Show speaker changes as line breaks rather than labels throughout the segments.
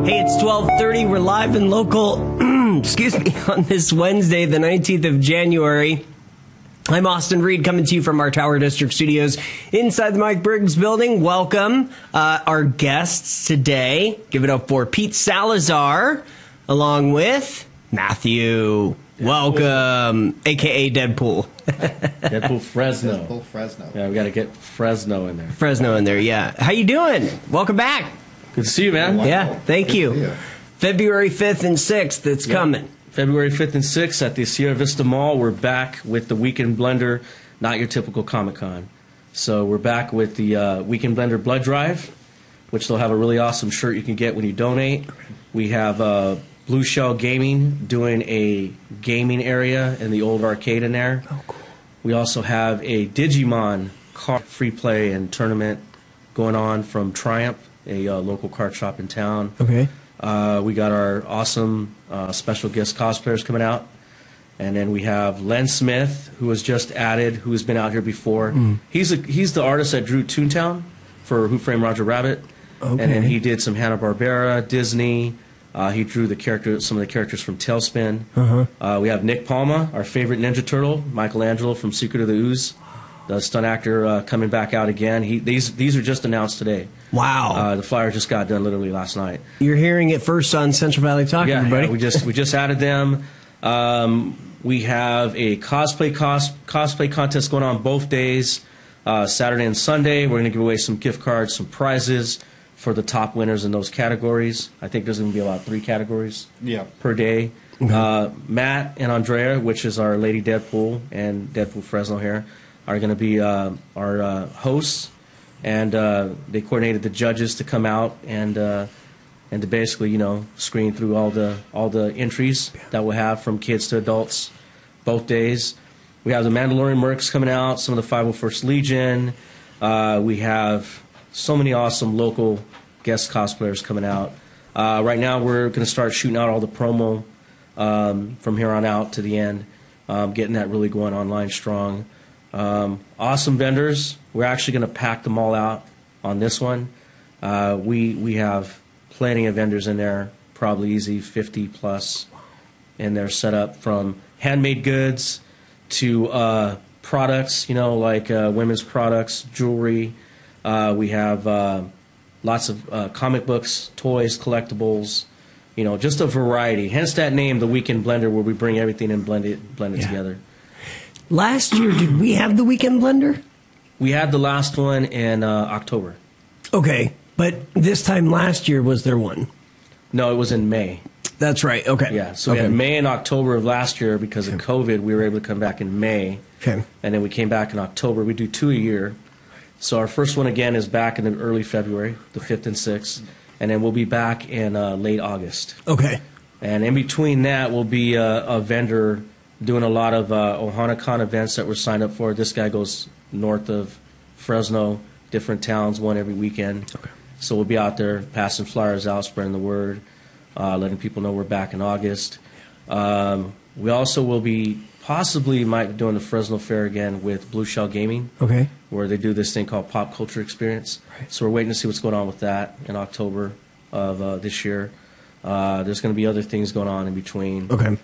Hey, it's 12:30. We're live and local, excuse me, on this Wednesday, the 19th of January. I'm Austin Reed, coming to you from our Tower District studios inside the Mike Briggs building. Welcome our guests today. Give it up for Pete Salazar, along with Matthew. Welcome, a.k.a. Deadpool.
Deadpool Fresno.
Deadpool Fresno.
Yeah, we got to get Fresno in there.
Fresno in there, yeah. How you doing? Welcome back.
Good to see you, man.
Wow.
Yeah, thank you. February 5th and 6th, it's coming.
February 5th and 6th at the Sierra Vista Mall. We're back with the Weekend Blender, not your typical Comic-Con. So we're back with the Weekend Blender Blood Drive, which they'll have a really awesome shirt you can get when you donate. We have Blue Shell Gaming doing a gaming area in the old arcade in there.
Oh, cool.
We also have a Digimon card free play and tournament going on from Triumph, a local card shop in town.
Okay.
We got our awesome special guest cosplayers coming out. And then we have Len Smith, who was just added, who has been out here before. He's the artist that drew Toontown for Who Framed Roger Rabbit.
Okay.
And then he did some Hanna-Barbera, Disney. He drew some of the characters from Tailspin. We have Nick Palma, our favorite Ninja Turtle, Michelangelo from Secret of the Ooze, the stunt actor coming back out again. These are just announced today.
Wow.
The flyer just got done literally last night.
You're hearing it first on Central Valley Talk, everybody.
Yeah, we just added them. We have a cosplay contest going on both days, Saturday and Sunday. We're going to give away some gift cards, some prizes for the top winners in those categories. I think there's going to be about 3 categories per day. Matt and Andrea, which is our Lady Deadpool and Deadpool Fresno here, are going to be our hosts, and they coordinated the judges to come out and to basically, screen through all the entries that we'll have from kids to adults, both days. We have the Mandalorian Mercs coming out, some of the 501st Legion. We have so many awesome local guest cosplayers coming out. Right now, we're going to start shooting out all the promo from here on out to the end, getting that really going online strong. Awesome vendors. We're actually going to pack them all out on this one. We have plenty of vendors in there, probably easy 50 plus in there, set up from handmade goods to products, like women's products, jewelry. We have lots of comic books, toys, collectibles, just a variety. Hence that name, the Weekend Blender, where we bring everything and blend it together.
Last year, did we have the Weekend Blender?
We had the last one in October.
Okay, but this time last year, was there one?
No, it was in May.
That's right, okay.
Yeah, so we had May and October of last year. Because of COVID, we were able to come back in May.
Okay.
And then we came back in October. We do 2 a year. So our first one, again, is back in the early February, the 5th and 6th. And then we'll be back in late August.
Okay.
And in between that, we'll be a vendor doing a lot of OhanaCon events that we're signed up for. This guy goes north of Fresno, different towns, one every weekend.
Okay.
So we'll be out there passing flyers out, spreading the word, letting people know we're back in August. We also will be might be doing the Fresno Fair again with Blue Shell Gaming.
Okay.
Where they do this thing called Pop Culture Experience.
Right.
So we're waiting to see what's going on with that in October of this year. There's going to be other things going on in between.
Okay.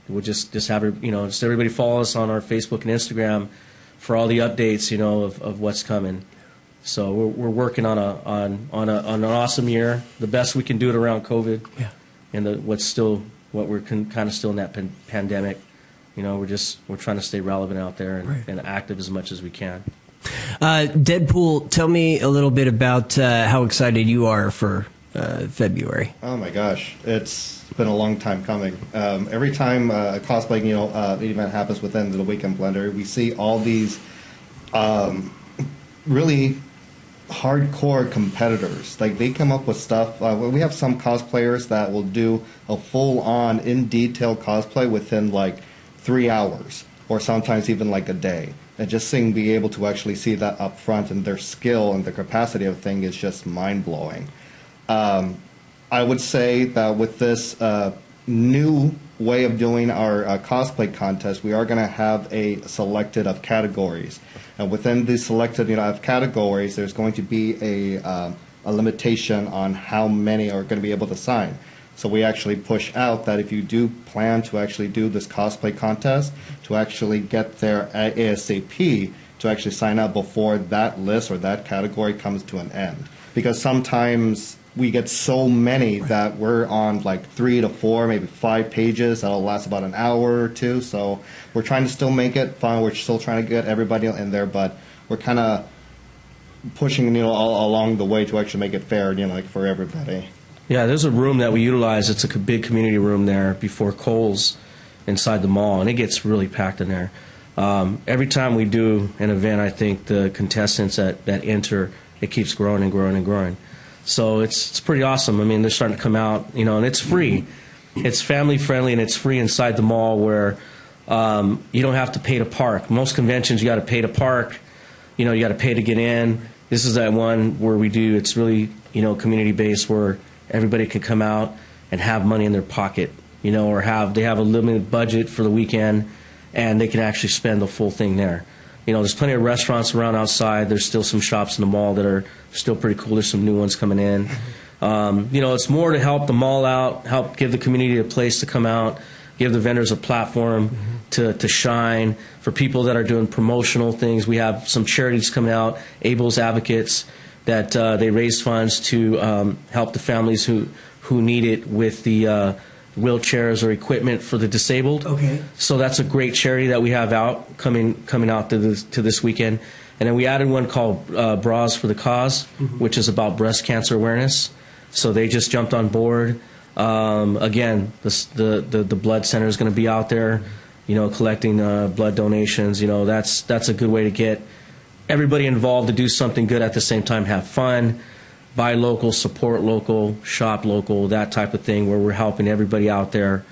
We'll just have just everybody follow us on our Facebook and Instagram for all the updates, of what's coming. So we're working on an awesome year, the best we can do it around COVID.
Yeah.
And what we're kind of still in that pandemic. We're trying to stay relevant out there and active as much as we can.
Deadpool, tell me a little bit about how excited you are for February.
Oh my gosh, it's been a long time coming. Every time a cosplay event happens within the Weekend Blender, we see all these really hardcore competitors. Like, they come up with stuff. We have some cosplayers that will do a full-on, in-detail cosplay within like 3 hours, or sometimes even like a day. And just being able to actually see that up front, and their skill and the capacity of the thing is just mind-blowing. I would say that with this new way of doing our cosplay contest, we are going to have a selected of categories. And within these selected of categories, there's going to be a a limitation on how many are going to be able to sign. So we actually push out that if you do plan to actually do this cosplay contest, to actually get there ASAP, to actually sign up before that list or that category comes to an end. Because sometimes we get so many that we're on like 3 to 4, maybe 5 pages. That'll last about an hour or two. So we're trying to still make it fun. We're still trying to get everybody in there, but we're kind of pushing, all along the way to actually make it fair, like for everybody.
Yeah, there's a room that we utilize. It's a big community room there before Kohl's inside the mall, and it gets really packed in there. Every time we do an event, I think the contestants that enter, it keeps growing and growing and growing. So it's pretty awesome. I mean, they're starting to come out, and it's free. It's family friendly, and it's free inside the mall where you don't have to pay to park. Most conventions, you got to pay to park. You got to pay to get in. This is that one where we do. It's really community based where everybody can come out and have money in their pocket, or they have a limited budget for the weekend, and they can actually spend the full thing there. There's plenty of restaurants around outside. There's still some shops in the mall that are still pretty cool. There's some new ones coming in. It's more to help the mall out, help give the community a place to come out, give the vendors a platform to shine. For people that are doing promotional things, we have some charities coming out, Abel's Advocates, that they raise funds to help the families who need it with the wheelchairs or equipment for the disabled.
Okay.
So that's a great charity that we have out coming out to this weekend. And then we added one called Bras for the Cause, which is about breast cancer awareness. So they just jumped on board. Again, the blood center is going to be out there, collecting blood donations. That's a good way to get everybody involved to do something good at the same time, have fun. Buy local, support local, shop local, that type of thing, where we're helping everybody out there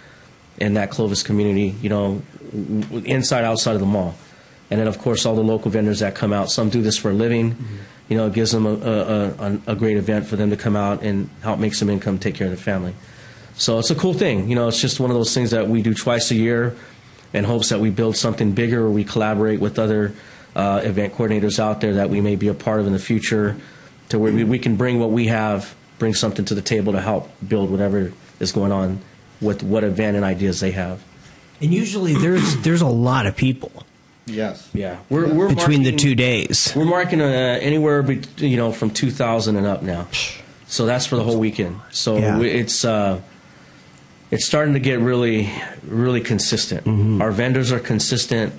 in that Clovis community, inside, outside of the mall. And then, of course, all the local vendors that come out. Some do this for a living. It gives them a great event for them to come out and help make some income, take care of their family. So it's a cool thing. It's just one of those things that we do twice a year in hopes that we build something bigger, or we collaborate with other event coordinators out there that we may be a part of in the future, to where we can bring what we have, bring something to the table to help build whatever is going on with what event and ideas they have.
And usually there's a lot of people.
Yes.
Yeah. We're
between the 2 days.
We're marking anywhere from 2,000 and up now. So that's for the whole weekend. So it's starting to get really, really consistent. Our vendors are consistent.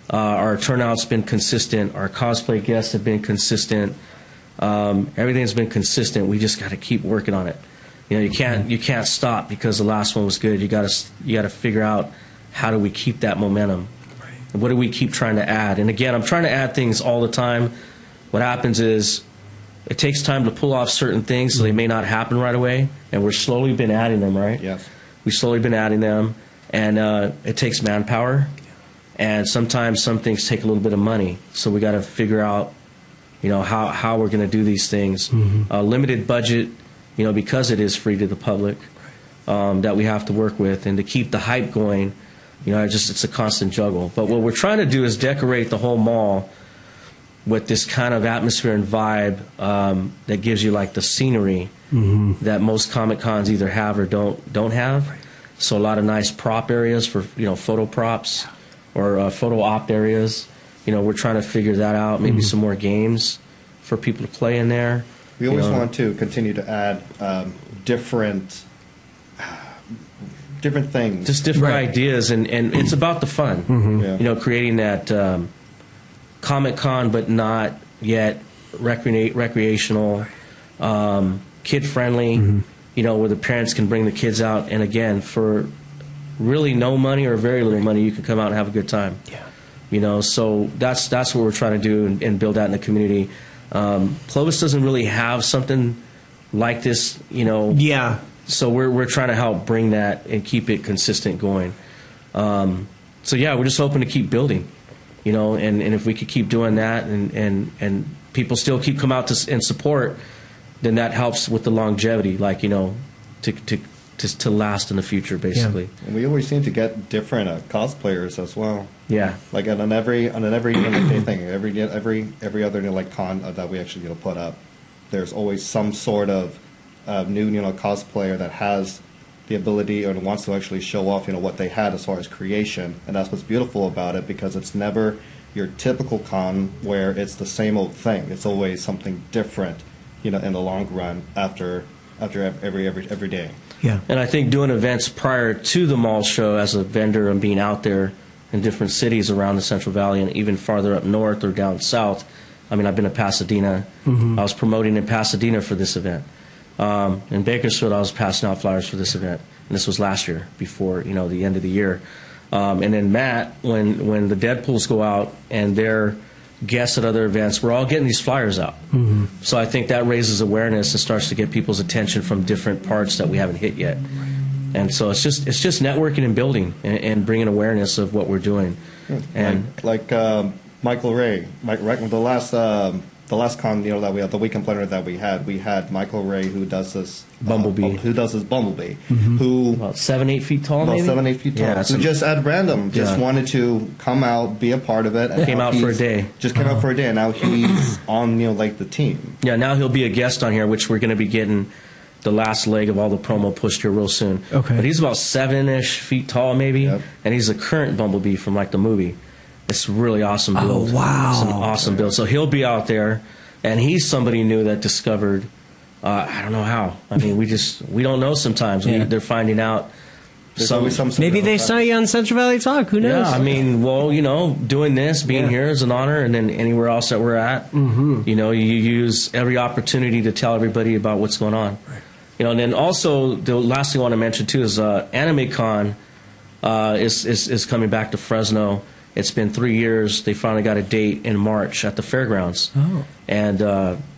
Our turnout's been consistent. Our cosplay guests have been consistent. Everything's been consistent. We just got to keep working on it. You can't stop because the last one was good. You got to figure out how do we keep that momentum. Right. What do we keep trying to add? And again, I'm trying to add things all the time. What happens is it takes time to pull off certain things, so they may not happen right away. And we're slowly been adding them, right?
Yes.
We've slowly been adding them, and it takes manpower. And sometimes some things take a little bit of money, so we got to figure out how we're going to do these things. Limited budget, because it is free to the public, that we have to work with, and to keep the hype going. It's a constant juggle. But what we're trying to do is decorate the whole mall with this kind of atmosphere and vibe that gives you like the scenery that most Comic Cons either have or don't have. Right. So a lot of nice prop areas for photo props or photo op areas. We're trying to figure that out. Maybe some more games for people to play in there.
We always want to continue to add different things.
Just different ideas, and it's about the fun. Yeah. Creating that Comic-Con, but not yet recreational, kid-friendly, where the parents can bring the kids out. And again, for really no money or very little money, you can come out and have a good time. Yeah. So that's what we're trying to do and build out in the community. Clovis doesn't really have something like this,
Yeah.
So we're trying to help bring that and keep it consistent going. So yeah, we're just hoping to keep building, and if we could keep doing that and people still keep come out and support, then that helps with the longevity, to last in the future, basically.
Yeah. And we always seem to get different cosplayers as well.
Yeah.
Like on every thing, every other con that we actually put up. there's always some sort of new, cosplayer that has the ability or wants to actually show off, what they had as far as creation. And that's what's beautiful about it, because it's never your typical con where it's the same old thing. It's always something different, in the long run after every day.
Yeah.
And I think doing events prior to the mall show as a vendor and being out there in different cities around the Central Valley and even farther up north or down south. I mean, I've been to Pasadena. I was promoting in Pasadena for this event. In Bakersfield, I was passing out flyers for this event. And this was last year, before, the end of the year. And then Matt, when the Deadpools go out and they're guests at other events, we're all getting these flyers out. So I think that raises awareness and starts to get people's attention from different parts that we haven't hit yet. And so it's just networking and building and bringing awareness of what we're doing. And
like Michael Ray, the last con, that we had, the weekend planner that we had Michael Ray, who does this
Bumblebee.
Bumblebee, who
about 7-8 feet tall,
about
maybe
7-8 feet tall,
Yeah,
who just at random wanted to come out, be a part of it. And
Came out for a day.
Just came out for a day, and now he's on the team.
Yeah, now he'll be a guest on here, which we're going to be getting the last leg of all the promo pushed here real soon.
Okay.
But he's about 7-ish feet tall, maybe,
Yep.
and he's a current Bumblebee from the movie. It's a really awesome build.
Oh, wow.
It's an awesome build. So he'll be out there, and he's somebody new that discovered. I don't know how. I mean, we don't know sometimes.
Yeah.
They're
finding out.
There's always some
Maybe they saw you on Central Valley Talk. Who knows?
Yeah, I mean, well, doing this, being here is an honor, and then anywhere else that we're at, you use every opportunity to tell everybody about what's going on.
Right.
And then also the last thing I want to mention too is AnimeCon is coming back to Fresno. It's been 3 years. They finally got a date in March at the fairgrounds, and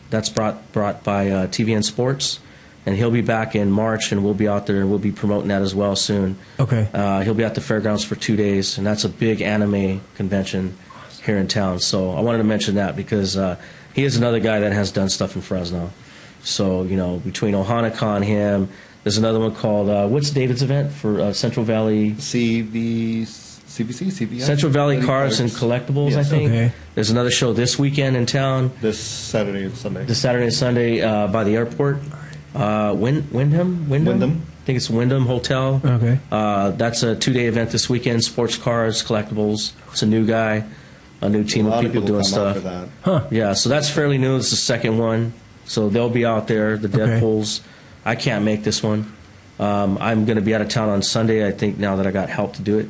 that's brought by TVN Sports. And he'll be back in March, and we'll be out there, and we'll be promoting that as well soon.
Okay.
He'll be at the fairgrounds for 2 days, and that's a big anime convention here in town. So I wanted to mention that because he is another guy that has done stuff in Fresno. So, between OhanaCon, him, there's another one called, what's David's event for Central Valley?
CVC?
Central Valley Cars and Collectibles, I think.
Okay.
There's another show this weekend in town.
This Saturday and Sunday.
This Saturday and Sunday by the airport. Wyndham?
Wyndham.
I think it's Wyndham Hotel.
Okay.
That's a 2-day event this weekend. Sports cars, collectibles. It's a new guy, a new team
A lot
of people doing
come out
stuff.
for that.
Huh.
Yeah, so that's fairly new. It's the second one. So they'll be out there, the Deadpools. I can't make this one. I'm going to be out of town on Sunday, I think, now that I got help to do it.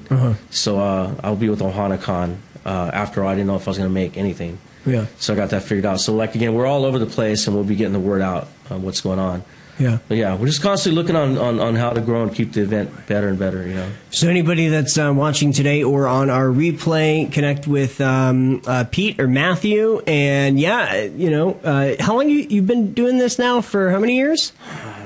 So I'll be with OhanaCon. After all, I didn't know if I was going to make anything.
Yeah.
So I got that figured out. So, again, we're all over the place, and we'll be getting the word out on what's going on.
Yeah.
But, yeah, we're just constantly looking on how to grow and keep the event better and better,
So anybody that's watching today or on our replay, connect with Pete or Matthew. And, how long you've been doing this now? For how many years?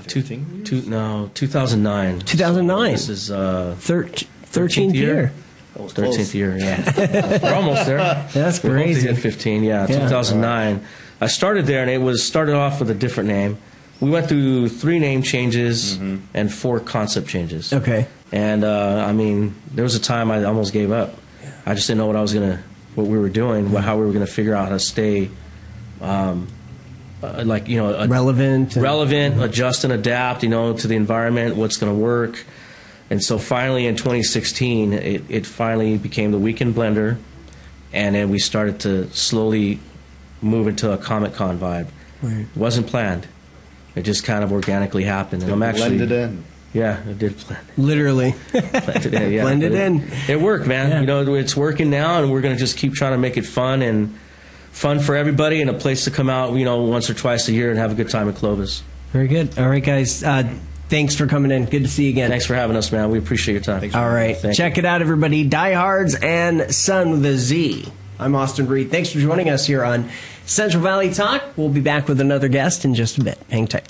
2009.
2009.
This is
13th year.
That was
13th
close.
year, yeah. We're almost there.
That's
We're
crazy.
at 15, yeah, 2009. I started there, and it started off with a different name. We went through 3 name changes and 4 concept changes.
Okay.
And there was a time I almost gave up. I just didn't know what we were doing, how we were going to figure out how to stay,
relevant,
adjust and adapt, to the environment, what's going to work. And so finally in 2016, it finally became the Weekend Blender, and then we started to slowly move into a Comic-Con vibe.
Right.
It wasn't planned. It just kind of organically happened. And I'm actually
Blended in.
Yeah, it did blend.
Literally.
Blended in, yeah.
Blended in.
It worked, man.
Yeah.
It's working now, and we're going to just keep trying to make it fun for everybody, and a place to come out, once or twice a year and have a good time at Clovis.
Very good. All right, guys. Thanks for coming in. Good to see you again.
Thanks for having us, man. We appreciate your time.
Thanks.
All right. Check it out, everybody. Diehards and Sun with a Z. I'm Austin Reed. Thanks for joining us here on Central Valley Talk. We'll be back with another guest in just a bit. Hang tight.